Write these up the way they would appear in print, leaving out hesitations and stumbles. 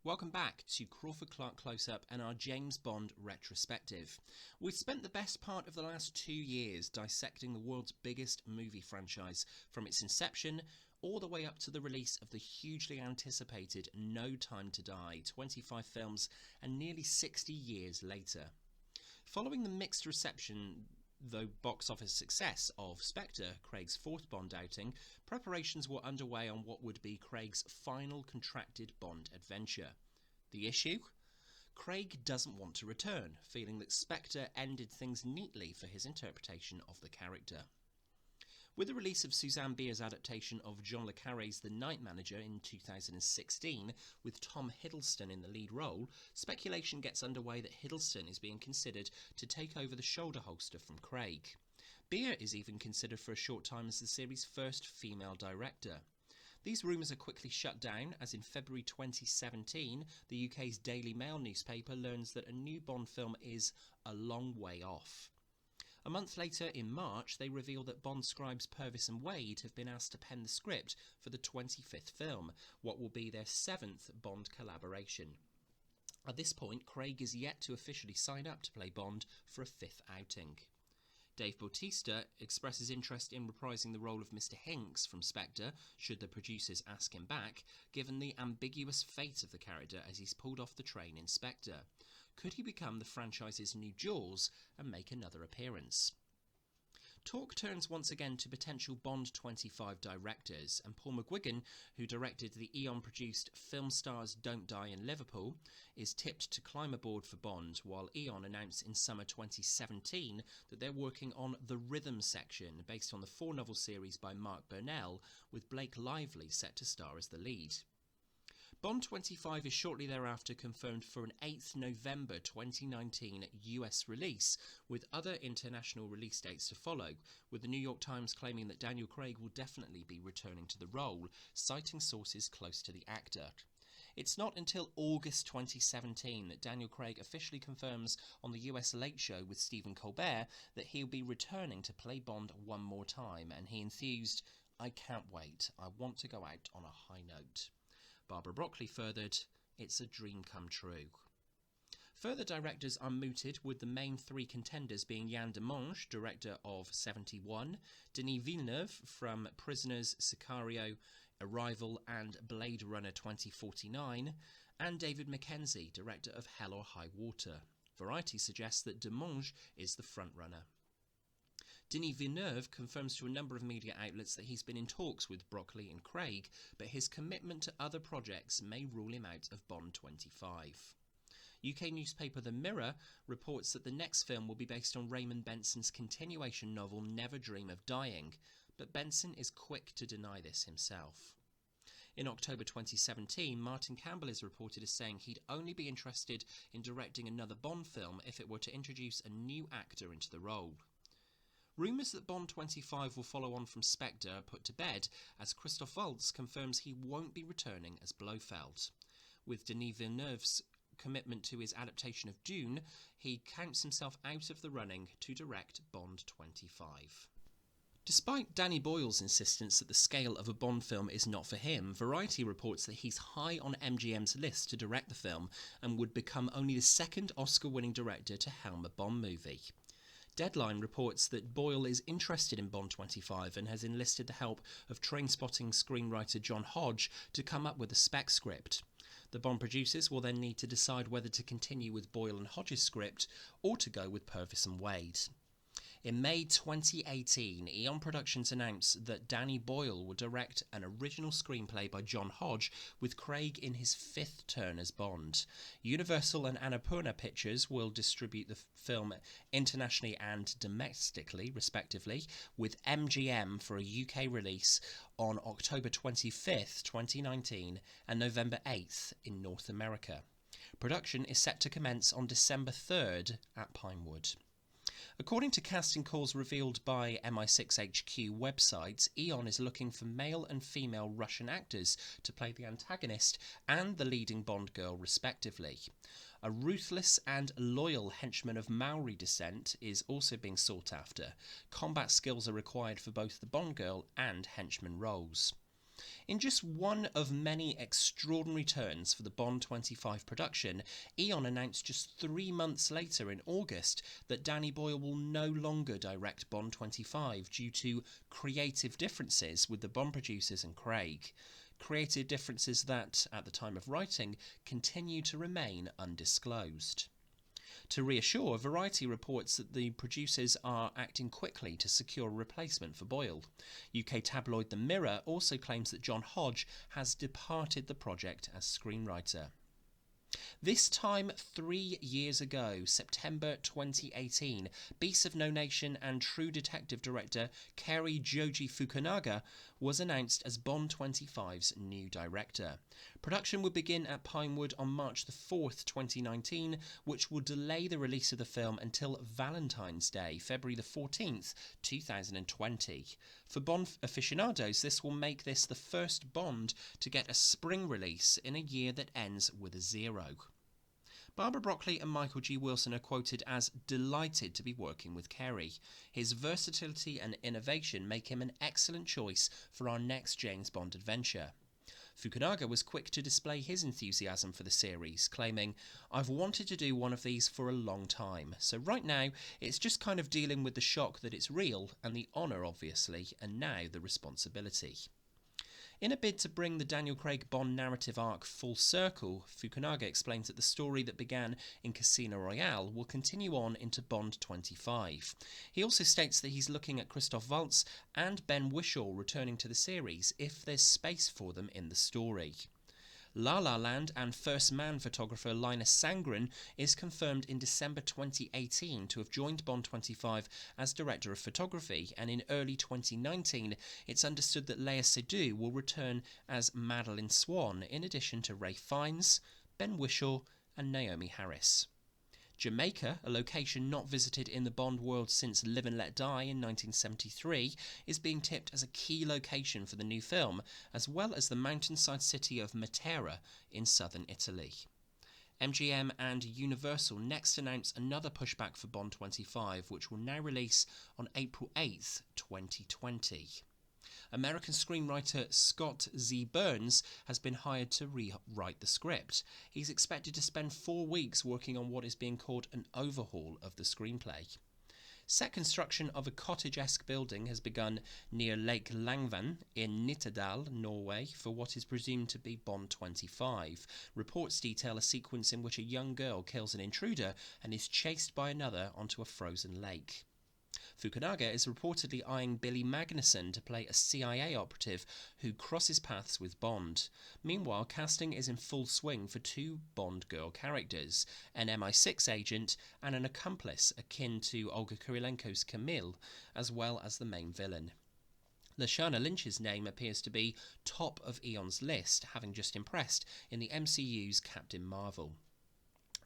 Welcome back to Crawford-Clark Close-Up and our James Bond retrospective. We've spent the best part of the last 2 years dissecting the world's biggest movie franchise from its inception all the way up to the release of the hugely anticipated No Time to Die, 25 films and nearly 60 years later. Following the mixed reception, though box office success, of Spectre, Craig's fourth Bond outing, preparations were underway on what would be Craig's final contracted Bond adventure. The issue? Craig doesn't want to return, feeling that Spectre ended things neatly for his interpretation of the character. With the release of Suzanne Bier's adaptation of John le Carré's The Night Manager in 2016, with Tom Hiddleston in the lead role, speculation gets underway that Hiddleston is being considered to take over the shoulder holster from Craig. Bier is even considered for a short time as the series' first female director. These rumours are quickly shut down, as in February 2017, the UK's Daily Mail newspaper learns that a new Bond film is a long way off. A month later, in March, they reveal that Bond scribes Purvis and Wade have been asked to pen the script for the 25th film, what will be their 7th Bond collaboration. At this point, Craig is yet to officially sign up to play Bond for a 5th outing. Dave Bautista expresses interest in reprising the role of Mr. Hinks from Spectre, should the producers ask him back, given the ambiguous fate of the character as he's pulled off the train in Spectre. Could he become the franchise's new Jaws and make another appearance? Talk turns once again to potential Bond 25 directors, and Paul McGuigan, who directed the Eon-produced Film Stars Don't Die in Liverpool, is tipped to climb aboard for Bond, while Eon announced in summer 2017 that they're working on the Rhythm section, based on the 4-novel series by Mark Burnell, with Blake Lively set to star as the lead. Bond 25 is shortly thereafter confirmed for an 8th November 2019 US release, with other international release dates to follow, with the New York Times claiming that Daniel Craig will definitely be returning to the role, citing sources close to the actor. It's not until August 2017 that Daniel Craig officially confirms on the US Late Show with Stephen Colbert that he'll be returning to play Bond one more time, and he enthused, "I can't wait, I want to go out on a high note." Barbara Broccoli furthered, "It's a dream come true." Further directors are mooted, with the main 3 contenders being Yann Demange, director of 71, Denis Villeneuve from Prisoners, Sicario, Arrival and Blade Runner 2049, and David Mackenzie, director of Hell or High Water. Variety suggests that Demange is the frontrunner. Denis Villeneuve confirms to a number of media outlets that he's been in talks with Broccoli and Craig, but his commitment to other projects may rule him out of Bond 25. UK newspaper The Mirror reports that the next film will be based on Raymond Benson's continuation novel Never Dream of Dying, but Benson is quick to deny this himself. In October 2017, Martin Campbell is reported as saying he'd only be interested in directing another Bond film if it were to introduce a new actor into the role. Rumours that Bond 25 will follow on from Spectre are put to bed, as Christoph Waltz confirms he won't be returning as Blofeld. With Denis Villeneuve's commitment to his adaptation of Dune, he counts himself out of the running to direct Bond 25. Despite Danny Boyle's insistence that the scale of a Bond film is not for him, Variety reports that he's high on MGM's list to direct the film and would become only the 2nd Oscar-winning director to helm a Bond movie. Deadline reports that Boyle is interested in Bond 25 and has enlisted the help of Trainspotting screenwriter John Hodge to come up with a spec script. The Bond producers will then need to decide whether to continue with Boyle and Hodge's script or to go with Purvis and Wade. In May 2018, Eon Productions announced that Danny Boyle would direct an original screenplay by John Hodge, with Craig in his 5th turn as Bond. Universal and Annapurna Pictures will distribute the film internationally and domestically, respectively, with MGM for a UK release on October 25th, 2019 and November 8th in North America. Production is set to commence on December 3rd at Pinewood. According to casting calls revealed by MI6HQ websites, Eon is looking for male and female Russian actors to play the antagonist and the leading Bond girl respectively. A ruthless and loyal henchman of Maori descent is also being sought after. Combat skills are required for both the Bond girl and henchman roles. In just one of many extraordinary turns for the Bond 25 production, Eon announced just 3 months later in August that Danny Boyle will no longer direct Bond 25 due to creative differences with the Bond producers and Craig. Creative differences that, at the time of writing, continue to remain undisclosed. To reassure, Variety reports that the producers are acting quickly to secure a replacement for Boyle. UK tabloid The Mirror also claims that John Hodge has departed the project as screenwriter. This time 3 years ago, September 2018, Beasts of No Nation and True Detective director Cary Joji Fukunaga was announced as Bond 25's new director. Production would begin at Pinewood on March the 4th, 2019, which will delay the release of the film until Valentine's Day, February the 14th, 2020. For Bond aficionados, this will make this the first Bond to get a spring release in a year that ends with a 0. Barbara Broccoli and Michael G. Wilson are quoted as delighted to be working with Cary. His versatility and innovation make him an excellent choice for our next James Bond adventure. Fukunaga was quick to display his enthusiasm for the series, claiming, "I've wanted to do one of these for a long time, so right now it's just kind of dealing with the shock that it's real, and the honour obviously, and now the responsibility." In a bid to bring the Daniel Craig Bond narrative arc full circle, Fukunaga explains that the story that began in Casino Royale will continue on into Bond 25. He also states that he's looking at Christoph Waltz and Ben Whishaw returning to the series if there's space for them in the story. La La Land and First Man photographer Linus Sandgren is confirmed in December 2018 to have joined Bond 25 as director of photography, and in early 2019 it's understood that Léa Seydoux will return as Madeleine Swan, in addition to Ray Fiennes, Ben Whishaw and Naomi Harris. Jamaica, a location not visited in the Bond world since Live and Let Die in 1973, is being tipped as a key location for the new film, as well as the mountainside city of Matera in southern Italy. MGM and Universal next announce another pushback for Bond 25, which will now release on April 8th, 2020. American screenwriter Scott Z. Burns has been hired to rewrite the script. He's expected to spend 4 weeks working on what is being called an overhaul of the screenplay. Set construction of a cottage-esque building has begun near Lake Langvan in Nittedal, Norway, for what is presumed to be Bond 25. Reports detail a sequence in which a young girl kills an intruder and is chased by another onto a frozen lake. Fukunaga is reportedly eyeing Billy Magnussen to play a CIA operative who crosses paths with Bond. Meanwhile, casting is in full swing for 2 Bond girl characters, an MI6 agent and an accomplice akin to Olga Kurylenko's Camille, as well as the main villain. Lashana Lynch's name appears to be top of Eon's list, having just impressed in the MCU's Captain Marvel.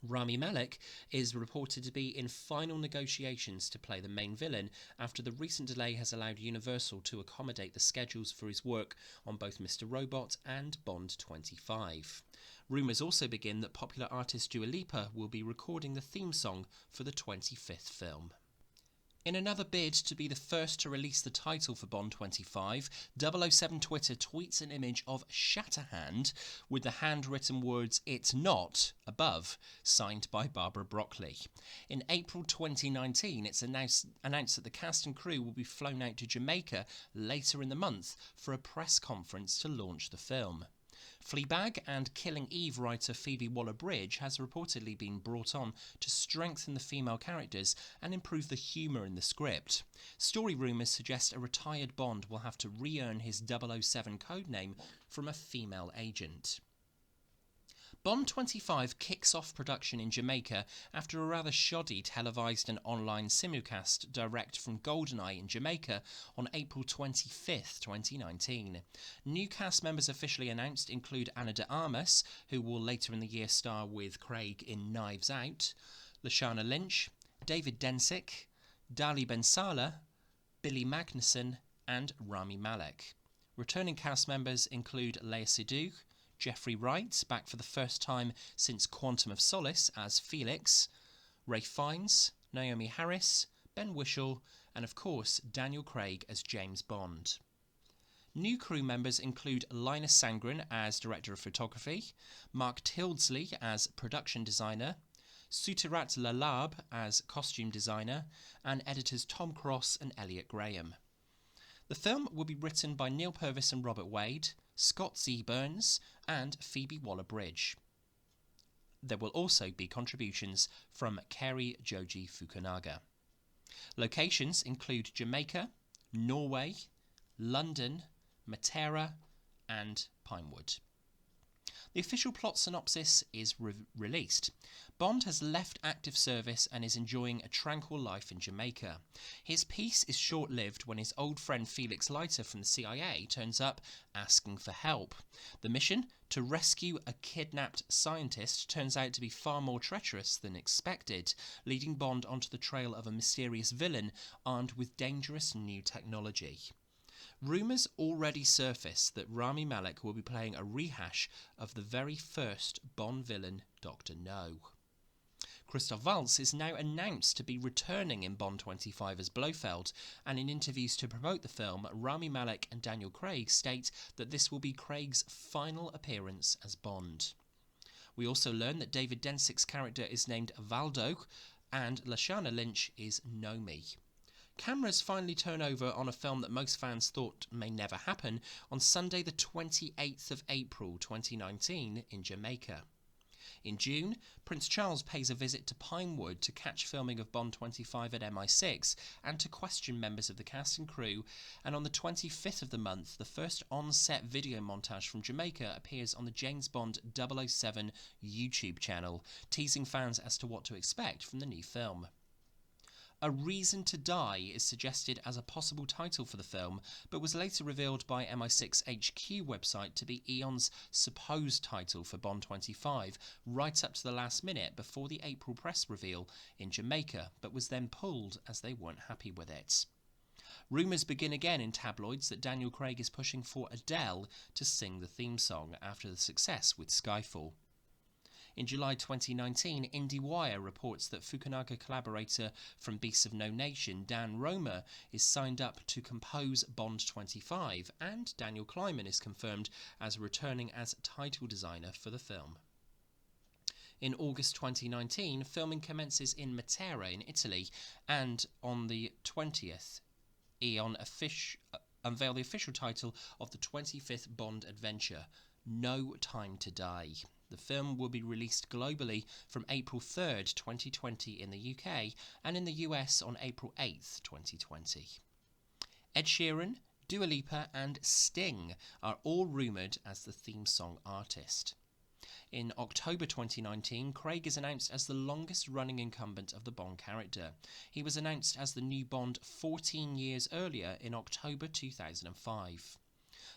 Rami Malek is reported to be in final negotiations to play the main villain after the recent delay has allowed Universal to accommodate the schedules for his work on both Mr. Robot and Bond 25. Rumours also begin that popular artist Dua Lipa will be recording the theme song for the 25th film. In another bid to be the first to release the title for Bond 25, 007 Twitter tweets an image of Shatterhand with the handwritten words "It's Not" above, signed by Barbara Broccoli. In April 2019, it's announced that the cast and crew will be flown out to Jamaica later in the month for a press conference to launch the film. Fleabag and Killing Eve writer Phoebe Waller-Bridge has reportedly been brought on to strengthen the female characters and improve the humour in the script. Story rumours suggest a retired Bond will have to re-earn his 007 codename from a female agent. Bond 25 kicks off production in Jamaica after a rather shoddy televised and online simulcast direct from GoldenEye in Jamaica on April 25th, 2019. New cast members officially announced include Ana de Armas, who will later in the year star with Craig in Knives Out, Lashana Lynch, David Densick, Dali Bensala, Billy Magnussen and Rami Malek. Returning cast members include Léa Seydoux, Jeffrey Wright, back for the first time since Quantum of Solace as Felix, Ray Fiennes, Naomi Harris, Ben Whishaw, and of course Daniel Craig as James Bond. New crew members include Linus Sandgren as director of photography, Mark Tildesley as production designer, Sutirat Lalab as costume designer, and editors Tom Cross and Elliot Graham. The film will be written by Neil Purvis and Robert Wade, Scott Z. Burns, and Phoebe Waller-Bridge. There will also be contributions from Keri Joji Fukunaga. Locations include Jamaica, Norway, London, Matera, and Pinewood. The official plot synopsis is released. Bond has left active service and is enjoying a tranquil life in Jamaica. His peace is short-lived when his old friend Felix Leiter from the CIA turns up asking for help. The mission, to rescue a kidnapped scientist, turns out to be far more treacherous than expected, leading Bond onto the trail of a mysterious villain armed with dangerous new technology. Rumours already surface that Rami Malek will be playing a rehash of the very first Bond villain, Dr. No. Christoph Waltz is now announced to be returning in Bond 25 as Blofeld, and in interviews to promote the film, Rami Malek and Daniel Craig state that this will be Craig's final appearance as Bond. We also learn that David Densick's character is named Valdo, and Lashana Lynch is Nomi. Cameras finally turn over on a film that most fans thought may never happen on Sunday the 28th of April 2019 in Jamaica. In June, Prince Charles pays a visit to Pinewood to catch filming of Bond 25 at MI6 and to question members of the cast and crew, and on the 25th of the month, the first on-set video montage from Jamaica appears on the James Bond 007 YouTube channel, teasing fans as to what to expect from the new film. A Reason to Die is suggested as a possible title for the film, but was later revealed by MI6 HQ website to be Eon's supposed title for Bond 25, right up to the last minute before the April press reveal in Jamaica, but was then pulled as they weren't happy with it. Rumours begin again in tabloids that Daniel Craig is pushing for Adele to sing the theme song after the success with Skyfall. In July 2019, IndieWire reports that Fukunaga collaborator from Beasts of No Nation, Dan Romer, is signed up to compose Bond 25, and Daniel Kleinman is confirmed as returning as title designer for the film. In August 2019, filming commences in Matera in Italy, and on the 20th, Eon unveiled the official title of the 25th Bond adventure, No Time to Die. The film will be released globally from April 3rd, 2020 in the UK, and in the US on April 8th, 2020. Ed Sheeran, Dua Lipa and Sting are all rumoured as the theme song artist. In October 2019, Craig is announced as the longest-running incumbent of the Bond character. He was announced as the new Bond 14 years earlier in October 2005.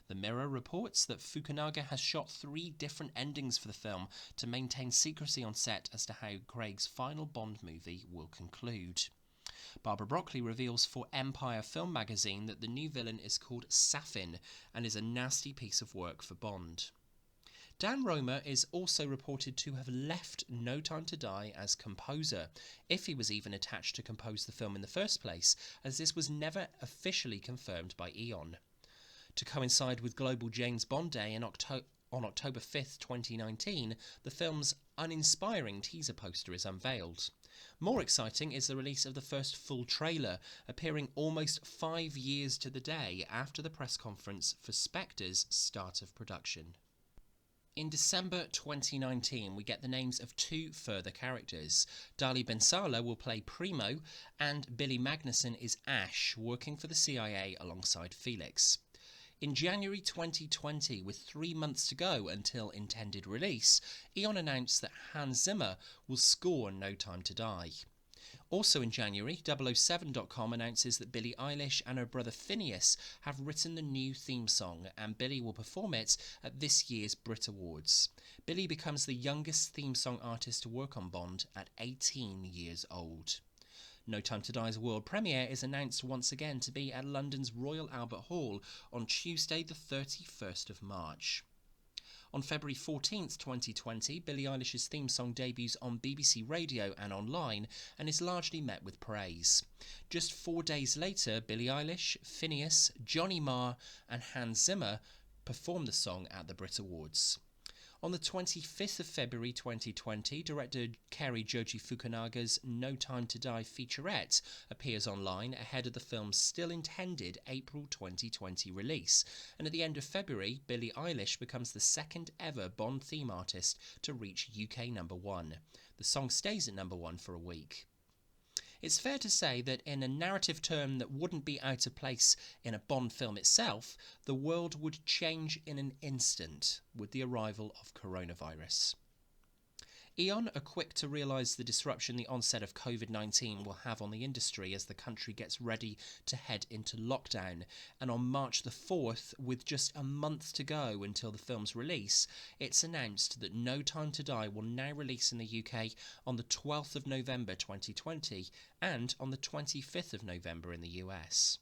The Mirror reports that Fukunaga has shot 3 different endings for the film to maintain secrecy on set as to how Craig's final Bond movie will conclude. Barbara Broccoli reveals for Empire Film magazine that the new villain is called Safin and is a nasty piece of work for Bond. Dan Romer is also reported to have left No Time to Die as composer, if he was even attached to compose the film in the first place, as this was never officially confirmed by Eon. To coincide with Global James Bond Day on October 5th, 2019, the film's uninspiring teaser poster is unveiled. More exciting is the release of the first full trailer, appearing almost 5 years to the day after the press conference for Spectre's start of production. In December 2019, we get the names of 2 further characters. Dali Bensala will play Primo, and Billy Magnussen is Ash, working for the CIA alongside Felix. In January 2020, with 3 months to go until intended release, Eon announced that Hans Zimmer will score No Time to Die. Also in January, 007.com announces that Billie Eilish and her brother Phineas have written the new theme song, and Billie will perform it at this year's Brit Awards. Billie becomes the youngest theme song artist to work on Bond at 18 years old. No Time to Die's world premiere is announced once again to be at London's Royal Albert Hall on Tuesday the 31st of March. On February 14th, 2020, Billie Eilish's theme song debuts on BBC Radio and online and is largely met with praise. Just 4 days later, Billie Eilish, Phineas, Johnny Marr and Hans Zimmer performed the song at the Brit Awards. On the 25th of February 2020, director Cary Joji Fukunaga's No Time to Die featurette appears online ahead of the film's still intended April 2020 release, and at the end of February, Billie Eilish becomes the second ever Bond theme artist to reach UK #1. The song stays at #1 for a week. It's fair to say that in a narrative term that wouldn't be out of place in a Bond film itself, the world would change in an instant with the arrival of coronavirus. Eon are quick to realise the disruption the onset of COVID-19 will have on the industry as the country gets ready to head into lockdown, and on March the 4th, with just a month to go until the film's release, it's announced that No Time to Die will now release in the UK on the 12th of November 2020 and on the 25th of November in the US.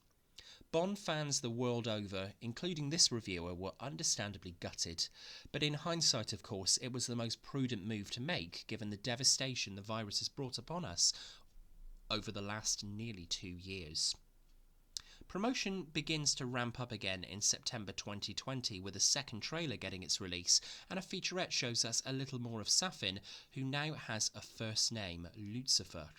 Bond fans the world over, including this reviewer, were understandably gutted, but in hindsight, of course, it was the most prudent move to make given the devastation the virus has brought upon us over the last nearly 2 years. Promotion begins to ramp up again in September 2020 with a second trailer getting its release, and a featurette shows us a little more of Safin, who now has a first name, Lucifer.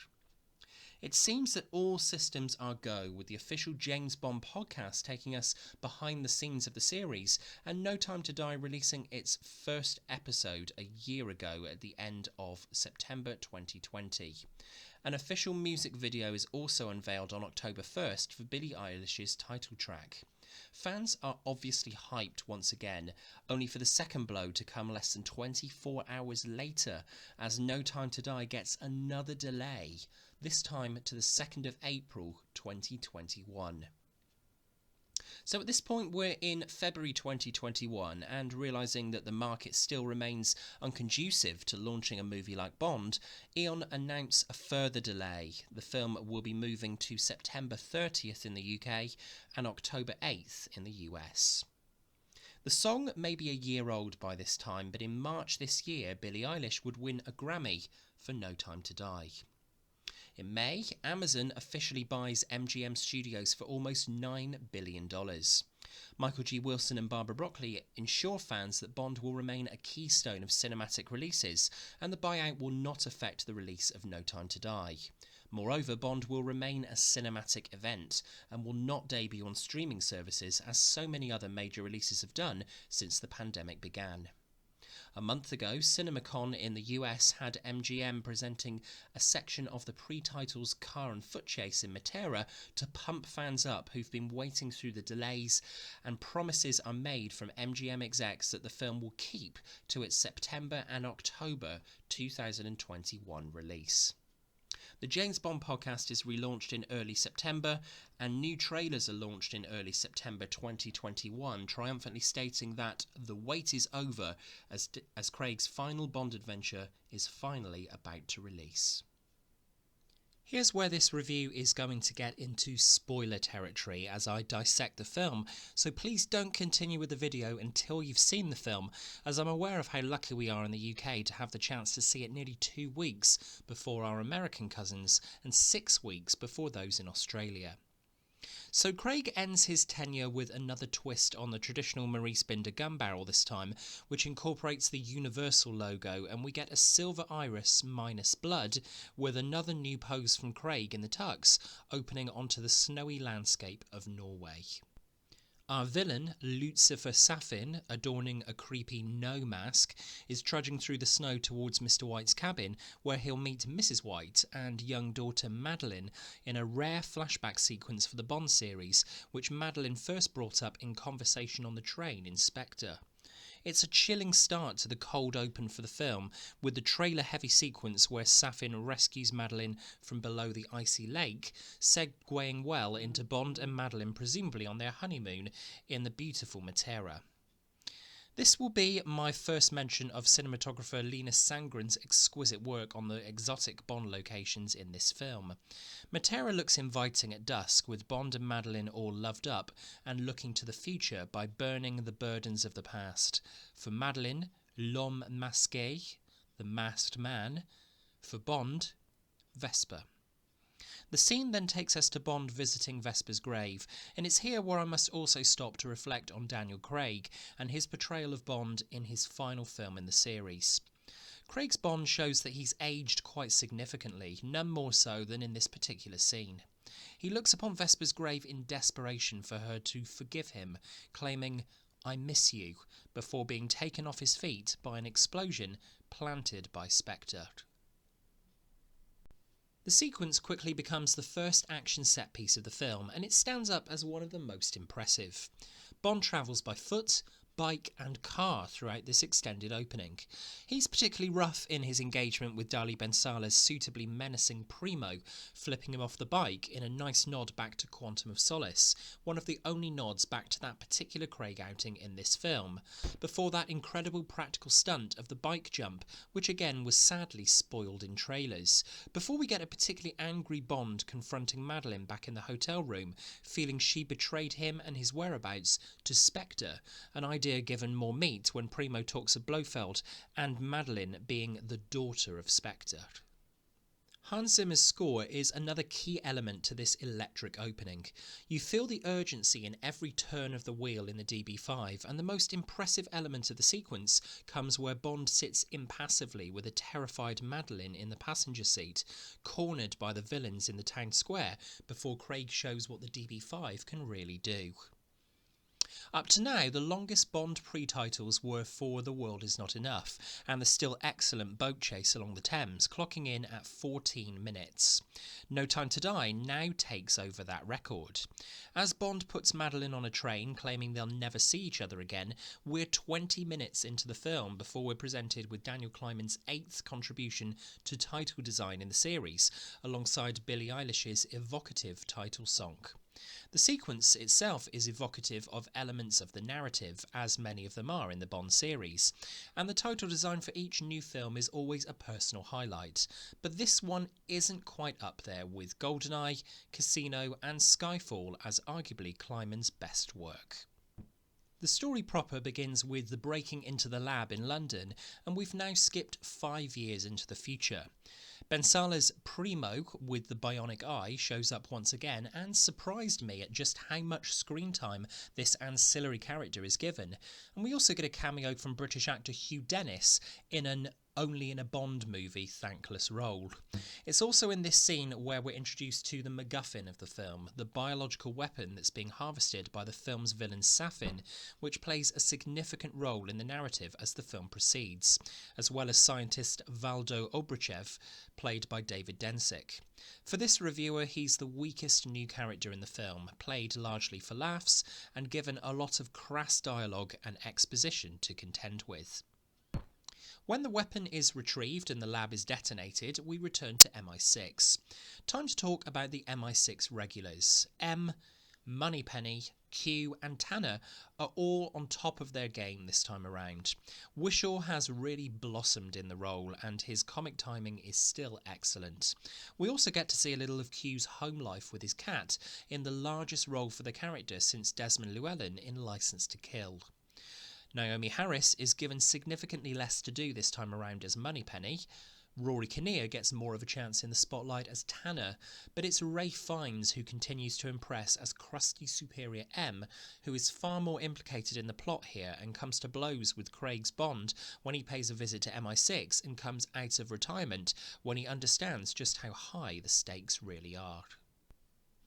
It seems that all systems are go, with the official James Bond podcast taking us behind the scenes of the series, and No Time to Die releasing its first episode a year ago at the end of September 2020. An official music video is also unveiled on October 1st for Billie Eilish's title track. Fans are obviously hyped once again, only for the second blow to come less than 24 hours later, as No Time to Die gets another delay, this time to the 2nd of April 2021. So at this point we're in February 2021, and realising that the market still remains unconducive to launching a movie like Bond, Eon announce a further delay. The film will be moving to September 30th in the UK and October 8th in the US. The song may be a year old by this time, but in March this year Billie Eilish would win a Grammy for No Time to Die. In May, Amazon officially buys MGM Studios for almost $9 billion. Michael G. Wilson and Barbara Broccoli ensure fans that Bond will remain a keystone of cinematic releases, and the buyout will not affect the release of No Time to Die. Moreover, Bond will remain a cinematic event and will not debut on streaming services, as so many other major releases have done since the pandemic began. A month ago, CinemaCon in the US had MGM presenting a section of the pre-titles car and foot chase in Matera to pump fans up who've been waiting through the delays, and promises are made from MGM execs that the film will keep to its September and October 2021 release. The James Bond podcast is relaunched in early September, and new trailers are launched in early September 2021, triumphantly stating that the wait is over as Craig's final Bond adventure is finally about to release. Here's where this review is going to get into spoiler territory as I dissect the film, so please don't continue with the video until you've seen the film, as I'm aware of how lucky we are in the UK to have the chance to see it nearly 2 weeks before our American cousins and 6 weeks before those in Australia. So Craig ends his tenure with another twist on the traditional Maurice Binder gun barrel this time, which incorporates the Universal logo, and we get a silver iris minus blood with another new pose from Craig in the tux, opening onto the snowy landscape of Norway. Our villain, Lucifer Safin, adorning a creepy no mask, is trudging through the snow towards Mr. White's cabin, where he'll meet Mrs. White and young daughter Madeline in a rare flashback sequence for the Bond series, which Madeline first brought up in conversation on the train in Spectre. It's a chilling start to the cold open for the film, with the trailer-heavy sequence where Safin rescues Madeline from below the icy lake, segueing well into Bond and Madeline presumably on their honeymoon in the beautiful Matera. This will be my first mention of cinematographer Linus Sandgren's exquisite work on the exotic Bond locations in this film. Matera looks inviting at dusk, with Bond and Madeleine all loved up and looking to the future by burning the burdens of the past. For Madeleine, l'homme masqué, the masked man. For Bond, Vesper. The scene then takes us to Bond visiting Vesper's grave, and it's here where I must also stop to reflect on Daniel Craig and his portrayal of Bond in his final film in the series. Craig's Bond shows that he's aged quite significantly, none more so than in this particular scene. He looks upon Vesper's grave in desperation for her to forgive him, claiming, "I miss you," before being taken off his feet by an explosion planted by Spectre. The sequence quickly becomes the first action set piece of the film, and it stands up as one of the most impressive. Bond travels by foot, bike and car throughout this extended opening. He's particularly rough in his engagement with Dali Ben Salah's suitably menacing Primo, flipping him off the bike in a nice nod back to Quantum of Solace, one of the only nods back to that particular Craig outing in this film, before that incredible practical stunt of the bike jump, which again was sadly spoiled in trailers, before we get a particularly angry Bond confronting Madeleine back in the hotel room, feeling she betrayed him and his whereabouts to Spectre, an idea given more meat when Primo talks of Blofeld and Madeleine being the daughter of Spectre. Hans Zimmer's score is another key element to this electric opening. You feel the urgency in every turn of the wheel in the DB5, and the most impressive element of the sequence comes where Bond sits impassively with a terrified Madeleine in the passenger seat, cornered by the villains in the town square, before Craig shows what the DB5 can really do. Up to now, the longest Bond pre-titles were For the World Is Not Enough, and the still excellent boat chase along the Thames, clocking in at 14 minutes. No Time to Die now takes over that record. As Bond puts Madeleine on a train, claiming they'll never see each other again, we're 20 minutes into the film before we're presented with Daniel Kleinman's 8th contribution to title design in the series, alongside Billie Eilish's evocative title song. The sequence itself is evocative of elements of the narrative, as many of them are in the Bond series, and the title design for each new film is always a personal highlight, but this one isn't quite up there with GoldenEye, Casino and Skyfall as arguably Kleinman's best work. The story proper begins with the breaking into the lab in London, and we've now skipped 5 years into the future. Ben Salah's Primo with the bionic eye shows up once again and surprised me at just how much screen time this ancillary character is given. And we also get a cameo from British actor Hugh Dennis in an only in a Bond movie thankless role. It's also in this scene where we're introduced to the MacGuffin of the film, the biological weapon that's being harvested by the film's villain Safin, which plays a significant role in the narrative as the film proceeds, as well as scientist Valdo Obrachev, played by David Densick. For this reviewer, he's the weakest new character in the film, played largely for laughs, and given a lot of crass dialogue and exposition to contend with. When the weapon is retrieved and the lab is detonated, we return to MI6. Time to talk about the MI6 regulars. M, Moneypenny, Q and Tanner are all on top of their game this time around. Wishaw has really blossomed in the role, and his comic timing is still excellent. We also get to see a little of Q's home life with his cat, in the largest role for the character since Desmond Llewellyn in Licence to Kill. Naomi Harris is given significantly less to do this time around as Moneypenny. Rory Kinnear gets more of a chance in the spotlight as Tanner, but it's Ray Fiennes who continues to impress as crusty superior M, who is far more implicated in the plot here and comes to blows with Craig's Bond when he pays a visit to MI6 and comes out of retirement when he understands just how high the stakes really are.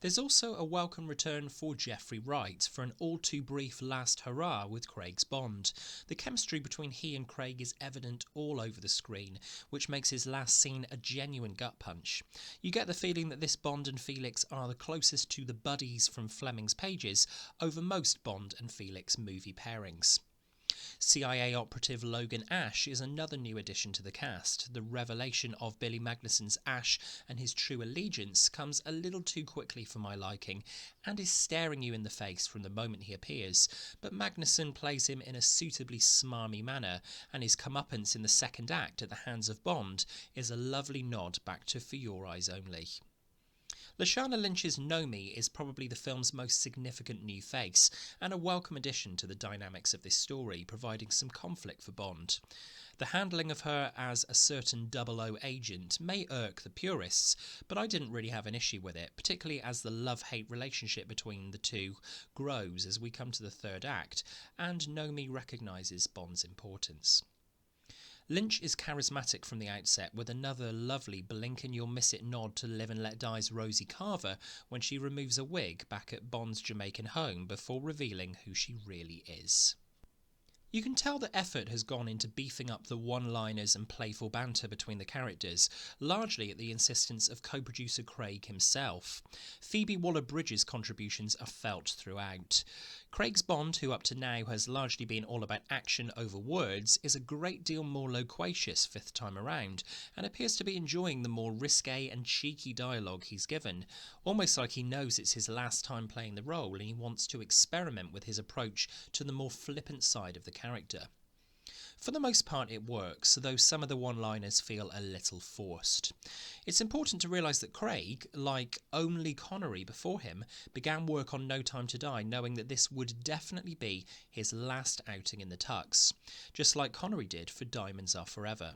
There's also a welcome return for Jeffrey Wright for an all-too-brief last hurrah with Craig's Bond. The chemistry between he and Craig is evident all over the screen, which makes his last scene a genuine gut punch. You get the feeling that this Bond and Felix are the closest to the buddies from Fleming's pages over most Bond and Felix movie pairings. CIA operative Logan Ash is another new addition to the cast. The revelation of Billy Magnussen's Ash and his true allegiance comes a little too quickly for my liking and is staring you in the face from the moment he appears, but Magnussen plays him in a suitably smarmy manner, and his comeuppance in the second act at the hands of Bond is a lovely nod back to For Your Eyes Only. Lashana Lynch's Nomi is probably the film's most significant new face, and a welcome addition to the dynamics of this story, providing some conflict for Bond. The handling of her as a certain 00 agent may irk the purists, but I didn't really have an issue with it, particularly as the love-hate relationship between the two grows as we come to the third act, and Nomi recognises Bond's importance. Lynch is charismatic from the outset, with another lovely blink-and-you'll-miss-it nod to Live and Let Die's Rosie Carver when she removes a wig back at Bond's Jamaican home before revealing who she really is. You can tell that effort has gone into beefing up the one-liners and playful banter between the characters, largely at the insistence of co-producer Craig himself. Phoebe Waller-Bridge's contributions are felt throughout. Craig's Bond, who up to now has largely been all about action over words, is a great deal more loquacious fifth time around, and appears to be enjoying the more risque and cheeky dialogue he's given, almost like he knows it's his last time playing the role and he wants to experiment with his approach to the more flippant side of the character. For the most part it works, though some of the one-liners feel a little forced. It's important to realise that Craig, like only Connery before him, began work on No Time to Die knowing that this would definitely be his last outing in the tux, just like Connery did for Diamonds Are Forever.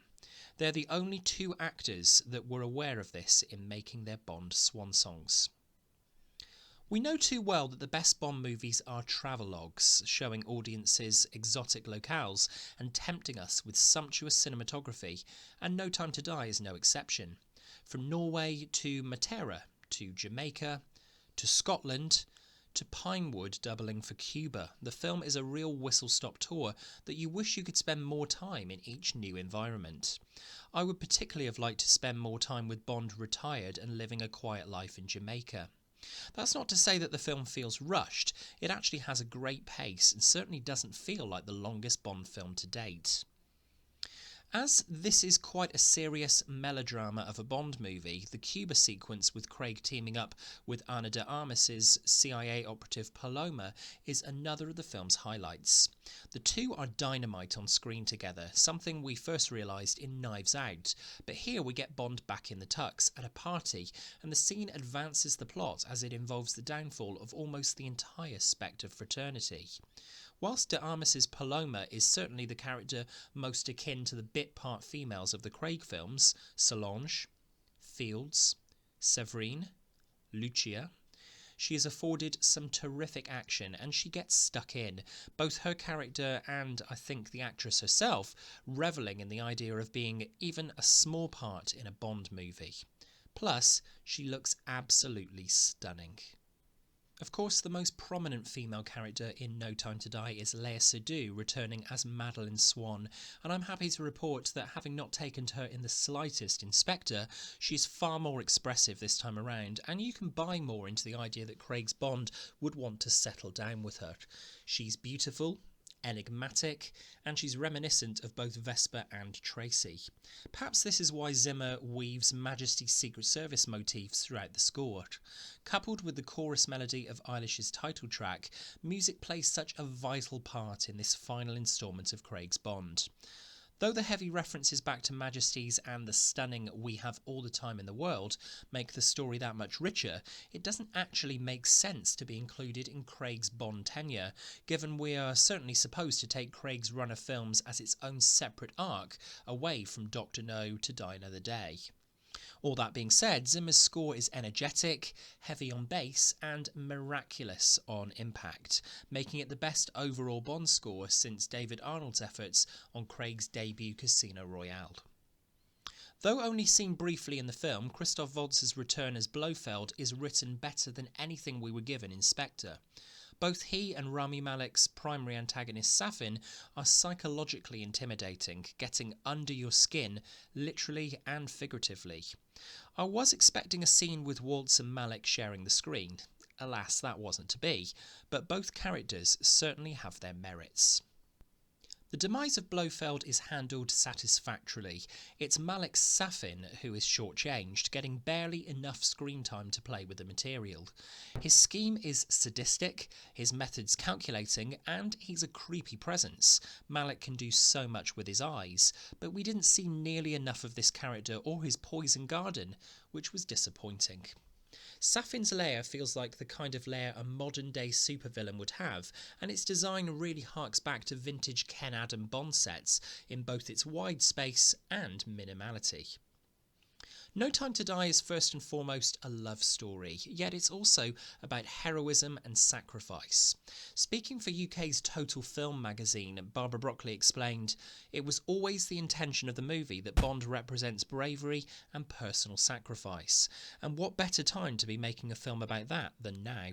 They're the only two actors that were aware of this in making their Bond swan songs. We know too well that the best Bond movies are travelogues, showing audiences exotic locales and tempting us with sumptuous cinematography, and No Time to Die is no exception. From Norway to Matera, to Jamaica, to Scotland, to Pinewood doubling for Cuba, the film is a real whistle-stop tour that you wish you could spend more time in each new environment. I would particularly have liked to spend more time with Bond retired and living a quiet life in Jamaica. That's not to say that the film feels rushed. It actually has a great pace and certainly doesn't feel like the longest Bond film to date. As this is quite a serious melodrama of a Bond movie, the Cuba sequence with Craig teaming up with Ana de Armas's CIA operative Paloma is another of the film's highlights. The two are dynamite on screen together, something we first realised in Knives Out, but here we get Bond back in the tux at a party, and the scene advances the plot as it involves the downfall of almost the entire Spectre fraternity. Whilst de Armas's Paloma is certainly the character most akin to the bit-part females of the Craig films, Solange, Fields, Séverine, Lucia, she is afforded some terrific action and she gets stuck in, both her character and, I think, the actress herself, revelling in the idea of being even a small part in a Bond movie. Plus, she looks absolutely stunning. Of course, the most prominent female character in No Time to Die is Léa Seydoux, returning as Madeleine Swann, and I'm happy to report that having not taken to her in the slightest in Spectre, she's far more expressive this time around, and you can buy more into the idea that Craig's Bond would want to settle down with her. She's beautiful, enigmatic, and she's reminiscent of both Vesper and Tracy. Perhaps this is why Zimmer weaves Majesty's Secret Service motifs throughout the score. Coupled with the chorus melody of Eilish's title track, music plays such a vital part in this final instalment of Craig's Bond. Though the heavy references back to Majesty's and the stunning We Have All the Time in the World make the story that much richer, it doesn't actually make sense to be included in Craig's Bond tenure, given we are certainly supposed to take Craig's run of films as its own separate arc, away from Dr. No to Die Another Day. All that being said, Zimmer's score is energetic, heavy on bass, and miraculous on impact, making it the best overall Bond score since David Arnold's efforts on Craig's debut Casino Royale. Though only seen briefly in the film, Christoph Waltz's return as Blofeld is written better than anything we were given in Spectre. Both he and Rami Malek's primary antagonist Safin are psychologically intimidating, getting under your skin, literally and figuratively. I was expecting a scene with Waltz and Malek sharing the screen. Alas, that wasn't to be, but both characters certainly have their merits. The demise of Blofeld is handled satisfactorily. It's Malik Safin who is shortchanged, getting barely enough screen time to play with the material. His scheme is sadistic, his methods calculating, and he's a creepy presence. Malik can do so much with his eyes, but we didn't see nearly enough of this character or his poison garden, which was disappointing. Safin's lair feels like the kind of lair a modern-day supervillain would have, and its design really harks back to vintage Ken Adam Bond sets in both its wide space and minimality. No Time to Die is first and foremost a love story, yet it's also about heroism and sacrifice. Speaking for UK's Total Film magazine, Barbara Broccoli explained, "It was always the intention of the movie that Bond represents bravery and personal sacrifice, and what better time to be making a film about that than now?"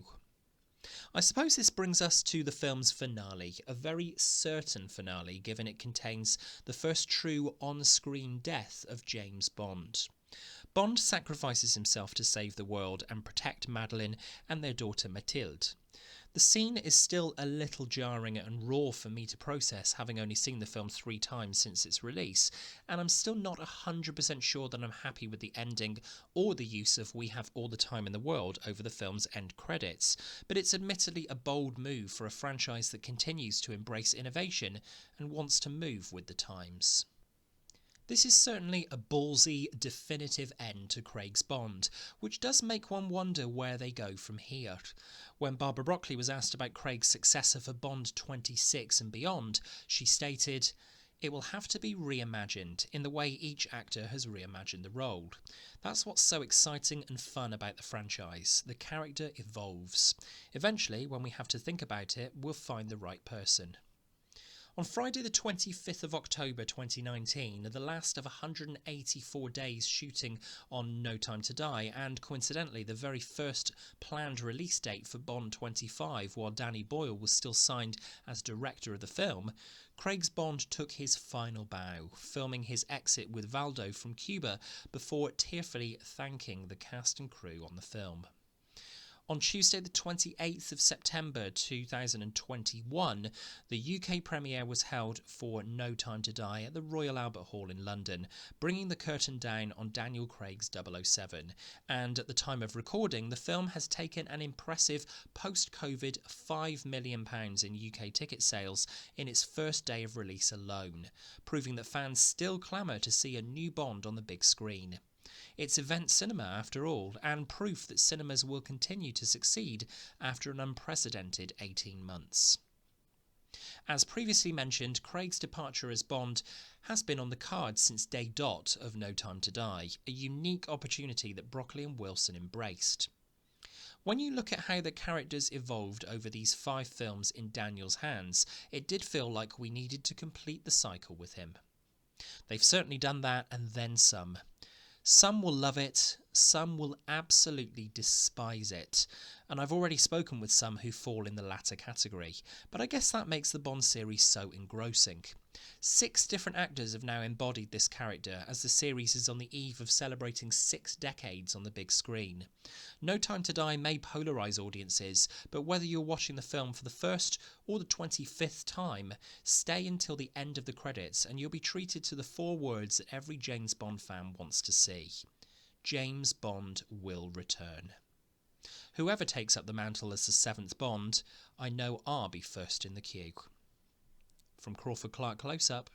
I suppose this brings us to the film's finale, a very certain finale given it contains the first true on-screen death of James Bond. Bond sacrifices himself to save the world and protect Madeleine and their daughter Mathilde. The scene is still a little jarring and raw for me to process, having only seen the film 3 times since its release, and I'm still not 100% sure that I'm happy with the ending or the use of "we have all the time in the world" over the film's end credits, but it's admittedly a bold move for a franchise that continues to embrace innovation and wants to move with the times. This is certainly a ballsy, definitive end to Craig's Bond, which does make one wonder where they go from here. When Barbara Broccoli was asked about Craig's successor for Bond 26 and beyond, she stated, "It will have to be reimagined in the way each actor has reimagined the role. That's what's so exciting and fun about the franchise. The character evolves. Eventually, when we have to think about it, we'll find the right person." On Friday the 25th of October 2019, the last of 184 days shooting on No Time to Die, and coincidentally the very first planned release date for Bond 25 while Danny Boyle was still signed as director of the film, Craig's Bond took his final bow, filming his exit with Valdo from Cuba before tearfully thanking the cast and crew on the film. On Tuesday the 28th of September 2021, the UK premiere was held for No Time to Die at the Royal Albert Hall in London, bringing the curtain down on Daniel Craig's 007, and at the time of recording, the film has taken an impressive post-COVID £5 million in UK ticket sales in its first day of release alone, proving that fans still clamour to see a new Bond on the big screen. It's event cinema after all, and proof that cinemas will continue to succeed after an unprecedented 18 months. As previously mentioned, Craig's departure as Bond has been on the cards since day dot of No Time to Die, a unique opportunity that Broccoli and Wilson embraced. When you look at how the characters evolved over these 5 films in Daniel's hands, it did feel like we needed to complete the cycle with him. They've certainly done that and then some. Some will love it, some will absolutely despise it, and I've already spoken with some who fall in the latter category, but I guess that makes the Bond series so engrossing. 6 different actors have now embodied this character as the series is on the eve of celebrating 6 decades on the big screen. No Time to Die may polarise audiences, but whether you're watching the film for the first or the 25th time, stay until the end of the credits and you'll be treated to the 4 words that every James Bond fan wants to see. James Bond will return. Whoever takes up the mantle as the 7th Bond, I know I'll be first in the queue. From Crawford-Clark Close-Up.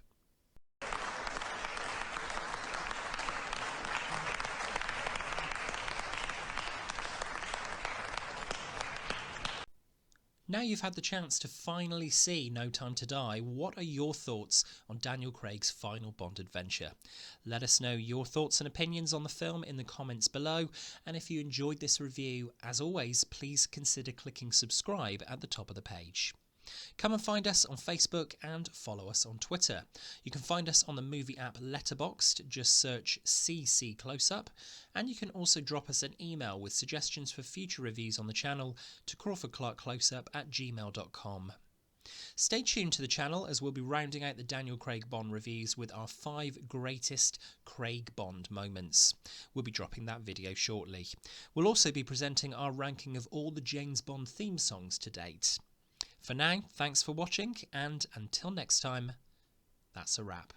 Now you've had the chance to finally see No Time to Die, what are your thoughts on Daniel Craig's final Bond adventure? Let us know your thoughts and opinions on the film in the comments below, and if you enjoyed this review, as always, please consider clicking subscribe at the top of the page. Come and find us on Facebook and follow us on Twitter. You can find us on the movie app Letterboxd, just search CC Close-Up, and you can also drop us an email with suggestions for future reviews on the channel to crawfordclarkcloseup@gmail.com. Stay tuned to the channel as we'll be rounding out the Daniel Craig Bond reviews with our 5 greatest Craig Bond moments. We'll be dropping that video shortly. We'll also be presenting our ranking of all the James Bond theme songs to date. For now, thanks for watching, and until next time, That's a wrap.